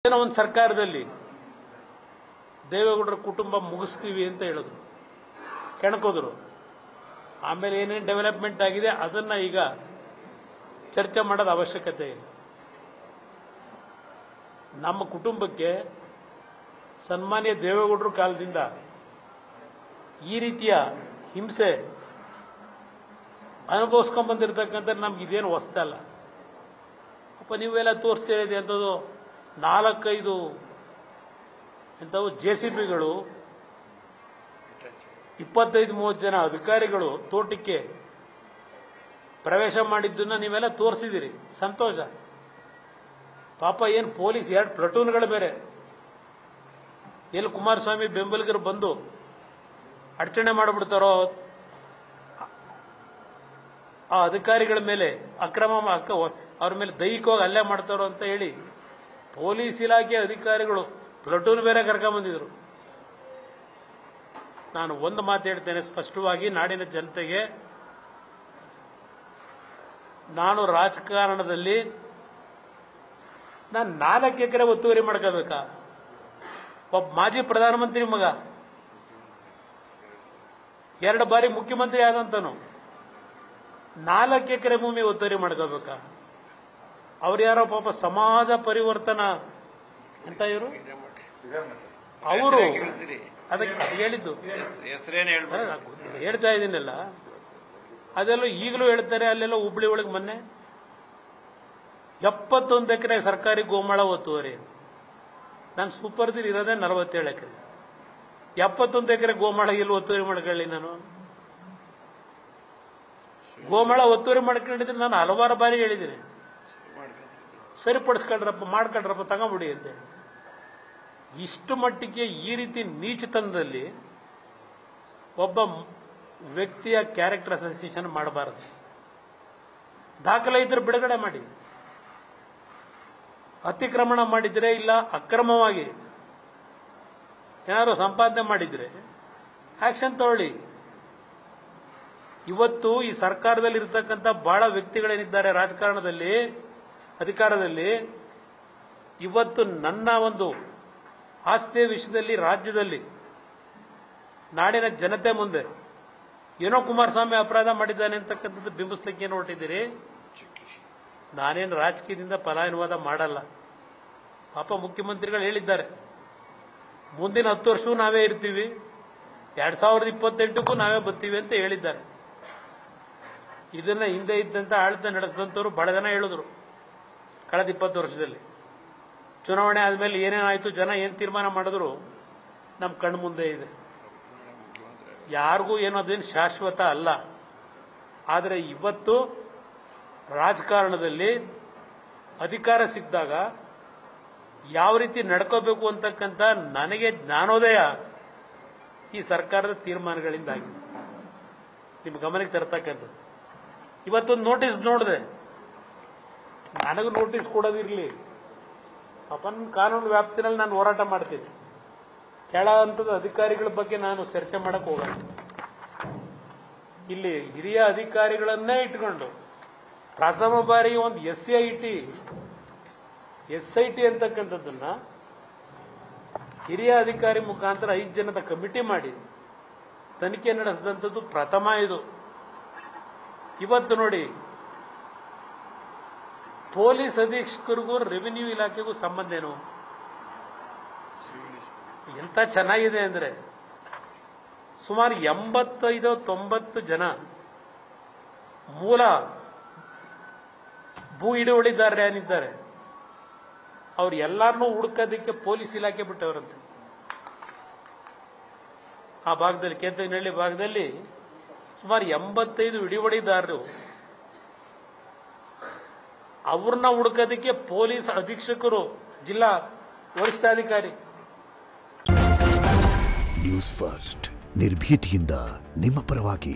ಒಂದು ಸರ್ಕಾರದಲ್ಲಿ ದೇವೇಗೌಡರ ಕುಟುಂಬ ಮುಗಿಸ್ತೀವಿ ಅಂತ ಹೇಳಿದ್ರು, ಕೆಣಕೋದ್ರು. ಆಮೇಲೆ ಏನೇನು ಡೆವಲಪ್ಮೆಂಟ್ ಆಗಿದೆ ಅದನ್ನ ಈಗ ಚರ್ಚೆ ಮಾಡೋದು ಅವಶ್ಯಕತೆ ಇಲ್ಲ. ನಮ್ಮ ಕುಟುಂಬಕ್ಕೆ ಸನ್ಮಾನ್ಯ ದೇವೇಗೌಡರ ಕಾಲದಿಂದ ಈ ರೀತಿಯ ಹಿಂಸೆ ಅನುಭವಿಸ್ಕೊಂಡ್ ಬಂದಿರತಕ್ಕಂಥ ನಮ್ಗೆ ಇದೇನು ಹೊಸದಲ್ಲ. ಅಪ್ಪ ನೀವೆಲ್ಲ ತೋರಿಸ್ತಿದೆ ಅಂಥದ್ದು 4-5 ಎಂಥವು JCBಗಳು 25-30 ಜನ ಅಧಿಕಾರಿಗಳು ತೋಟಕ್ಕೆ ಪ್ರವೇಶ ಮಾಡಿದ್ದನ್ನ ನೀವೆಲ್ಲ ತೋರಿಸಿದಿರಿ, ಸಂತೋಷ. ಪಾಪ ಏನು ಪೊಲೀಸ್ 2 ಪ್ಲಟೂನ್ಗಳು ಬೇರೆ ಎಲ್ಲಿ ಕುಮಾರಸ್ವಾಮಿ ಬೆಂಬಲಿಗರು ಬಂದು ಅಡಚಣೆ ಮಾಡಿಬಿಡ್ತಾರೋ, ಆ ಅಧಿಕಾರಿಗಳ ಮೇಲೆ ಅಕ್ರಮ ಅವ್ರ ಮೇಲೆ ದೈಹಿಕವಾಗಿ ಹಲ್ಲೆ ಮಾಡ್ತಾರೋ ಅಂತ ಹೇಳಿ ಪೊಲೀಸ್ ಇಲಾಖೆ ಅಧಿಕಾರಿಗಳು ಪ್ಲಟೂನ್ ಬೇರೆ ಕರ್ಕೊಂಡ್ಬಂದಿದ್ರು. ನಾನು ಒಂದು ಮಾತು ಹೇಳ್ತೇನೆ ಸ್ಪಷ್ಟವಾಗಿ ನಾಡಿನ ಜನತೆಗೆ, ನಾನು ರಾಜಕಾರಣದಲ್ಲಿ ನಾನು 4 ಎಕರೆ ಒತ್ತುವರಿ ಮಾಡ್ಕೋಬೇಕಾ? ಒಬ್ಬ ಮಾಜಿ ಪ್ರಧಾನಮಂತ್ರಿ ಮಗ 2 ಬಾರಿ ಮುಖ್ಯಮಂತ್ರಿ ಆದಂತನು 4 ಎಕರೆ ಭೂಮಿ ಒತ್ತುವರಿ ಮಾಡ್ಕೋಬೇಕಾ? ಅವ್ರು ಯಾರೋ ಪಾಪ ಸಮಾಜ ಪರಿವರ್ತನಾ ಅಂತ ಇವರು, ಅವರು ಅದಕ್ಕೆ ಹೇಳಿದ್ದು ಹೇಳ್ತಾ ಇದ್ದೀನಲ್ಲ, ಅದೆಲ್ಲ ಈಗಲೂ ಹೇಳ್ತಾರೆ. ಅಲ್ಲೆಲ್ಲ ಹುಬ್ಳಿ ಒಳಗೆ ಮೊನ್ನೆ 71 ಎಕರೆ ಸರ್ಕಾರಿ ಗೋಮಾಳ ಒತ್ತುವರಿ. ನಾನು ಸೂಪರ್ದಿಲ್ ಇರೋದೇ 47 ಎಕರೆ. 71 ಎಕರೆ ಗೋಮಾಳ ಇಲ್ಲಿ ಒತ್ತುವರಿ ಮಾಡ್ಕೊಳ್ಳಿ. ನಾನು ಗೋಮಾಳ ಒತ್ತುವರಿ ಮಾಡ್ಕೊಂಡಿದ್ರೆ ನಾನು ಹಲವಾರು ಬಾರಿ ಹೇಳಿದ್ದೀನಿ, ಸರಿಪಡಿಸ್ಕೊಳ್ರಪ್ಪ, ಮಾಡ್ಕೊಳ್ರಪ್ಪ, ತಗೊಂಬಿಡಿ ಅಂತೇಳಿ. ಇಷ್ಟು ಮಟ್ಟಿಗೆ ಈ ರೀತಿ ನೀಚತನದಲ್ಲಿ ಒಬ್ಬ ವ್ಯಕ್ತಿಯ ಕ್ಯಾರೆಕ್ಟರ್ ಅಸೋಸಿಯೇಷನ್ ಮಾಡಬಾರದು. ದಾಖಲೆ ಇದ್ರೆ ಬಿಡುಗಡೆ ಮಾಡಿ. ಅತಿಕ್ರಮಣ ಮಾಡಿದ್ರೆ ಇಲ್ಲ ಅಕ್ರಮವಾಗಿ ಯಾರು ಸಂಪಾದನೆ ಮಾಡಿದ್ರೆ ಆಕ್ಷನ್ ತಗೊಳ್ಳಿ. ಇವತ್ತು ಈ ಸರ್ಕಾರದಲ್ಲಿ ಇರತಕ್ಕಂಥ ಬಹಳ ವ್ಯಕ್ತಿಗಳೇನಿದ್ದಾರೆ ರಾಜಕಾರಣದಲ್ಲಿ, ಅಧಿಕಾರದಲ್ಲಿ, ಇವತ್ತು ನನ್ನ ಒಂದು ಆಸ್ತಿಯ ವಿಷಯದಲ್ಲಿ ರಾಜ್ಯದಲ್ಲಿ ನಾಡಿನ ಜನತೆ ಮುಂದೆ ಏನೋ ಕುಮಾರಸ್ವಾಮಿ ಅಪರಾಧ ಮಾಡಿದ್ದಾನೆ ಅಂತಕ್ಕಂಥದ್ದು ಬಿಂಬಿಸ್ಲಿಕ್ಕೆ ಏನು ಹೊರಟಿದ್ದೀರಿ? ನಾನೇನು ರಾಜಕೀಯದಿಂದ ಪಲಾಯನವಾದ ಮಾಡಲ್ಲ. ಪಾಪ ಮುಖ್ಯಮಂತ್ರಿಗಳು ಹೇಳಿದ್ದಾರೆ, ಮುಂದಿನ 10 ವರ್ಷವೂ ನಾವೇ ಇರ್ತೀವಿ, 2028ಕ್ಕೂ ನಾವೇ ಬರ್ತೀವಿ ಅಂತ ಹೇಳಿದ್ದಾರೆ. ಇದನ್ನ ಹಿಂದೆ ಇದ್ದಂತ ಆಡಳಿತ ನಡೆಸಿದಂಥವ್ರು ಬಹಳ ಜನ ಹೇಳಿದ್ರು. ಕಳೆದ 20 ವರ್ಷದಲ್ಲಿ ಚುನಾವಣೆ ಆದ್ಮೇಲೆ ಏನೇನಾಯ್ತು, ಜನ ಏನ್ ತೀರ್ಮಾನ ಮಾಡಿದ್ರು ನಮ್ಮ ಕಣ್ಣು ಮುಂದೆ ಇದೆ. ಯಾರಿಗೂ ಏನೋ ಅದೇನು ಶಾಶ್ವತ ಅಲ್ಲ. ಆದರೆ ಇವತ್ತು ರಾಜಕಾರಣದಲ್ಲಿ ಅಧಿಕಾರ ಸಿಕ್ಕಿದಾಗ ಯಾವ ರೀತಿ ನಡ್ಕೋಬೇಕು ಅಂತಕ್ಕಂಥ ನನಗೆ ಜ್ಞಾನೋದಯ ಈ ಸರ್ಕಾರದ ತೀರ್ಮಾನಗಳಿಂದ ಆಗಿದೆ. ನಿಮ್ಮ ಗಮನಕ್ಕೆ ತರ್ತಕ್ಕಂಥದ್ದು. ಇವತ್ತೊಂದು ನೋಟಿಸ್ ನೋಡಿದೆ, ನನಗೂ ನೋಟಿಸ್ ಕೊಡೋದಿರಲಿ, ಅಪನ್ ಕಾನೂನು ವ್ಯಾಪ್ತಿನಲ್ಲಿ ನಾನು ಹೋರಾಟ ಮಾಡ್ತೀನಿ. ಕೆಳ ಹಂತದ ಅಧಿಕಾರಿಗಳ ಬಗ್ಗೆ ನಾನು ಚರ್ಚೆ ಮಾಡಕ್ ಹೋಗಲ್ಲ. ಇಲ್ಲಿ ಹಿರಿಯ ಅಧಿಕಾರಿಗಳನ್ನೇ ಇಟ್ಕೊಂಡು ಪ್ರಥಮ ಬಾರಿ ಒಂದು SIT ಅಂತಕ್ಕಂಥದ್ದನ್ನ ಹಿರಿಯ ಅಧಿಕಾರಿ ಮುಖಾಂತರ 5 ಜನದ ಕಮಿಟಿ ಮಾಡಿ ತನಿಖೆ ನಡೆಸಿದಂಥದ್ದು ಪ್ರಥಮ ಇದು. ಇವತ್ತು ನೋಡಿ, ಪೊಲೀಸ್ ಅಧೀಕ್ಷಕರಿಗೂ ರೆವಿನ್ಯೂ ಇಲಾಖೆಗೂ ಸಂಬಂಧ ಏನು? ಎಂತ ಚೆನ್ನಾಗಿದೆ ಅಂದ್ರೆ, ಸುಮಾರು 85-90 ಜನ ಮೂಲ ಭೂ ಹಿಡುವಳಿದಾರರು ಏನಿದ್ದಾರೆ ಅವ್ರು ಎಲ್ಲಾರನ್ನೂ ಹುಡುಕೋದಕ್ಕೆ ಪೊಲೀಸ್ ಇಲಾಖೆ ಬಿಟ್ಟವರಂತೆ. ಆ ಭಾಗದಲ್ಲಿ, ಕೇತನಹಳ್ಳಿ ಭಾಗದಲ್ಲಿ ಸುಮಾರು 85 ಹಿಡುವಳಿದಾರರು, ಅವ್ರನ್ನ ಹುಡುಕೋದಕ್ಕೆ ಪೊಲೀಸ್ ಅಧೀಕ್ಷಕರು, ಜಿಲ್ಲಾ ವರಿಷ್ಠಾಧಿಕಾರಿ. ನ್ಯೂಸ್ ಫಸ್ಟ್, ನಿರ್ಭೀತಿಯಿಂದ ನಿಮ್ಮ ಪರವಾಗಿ.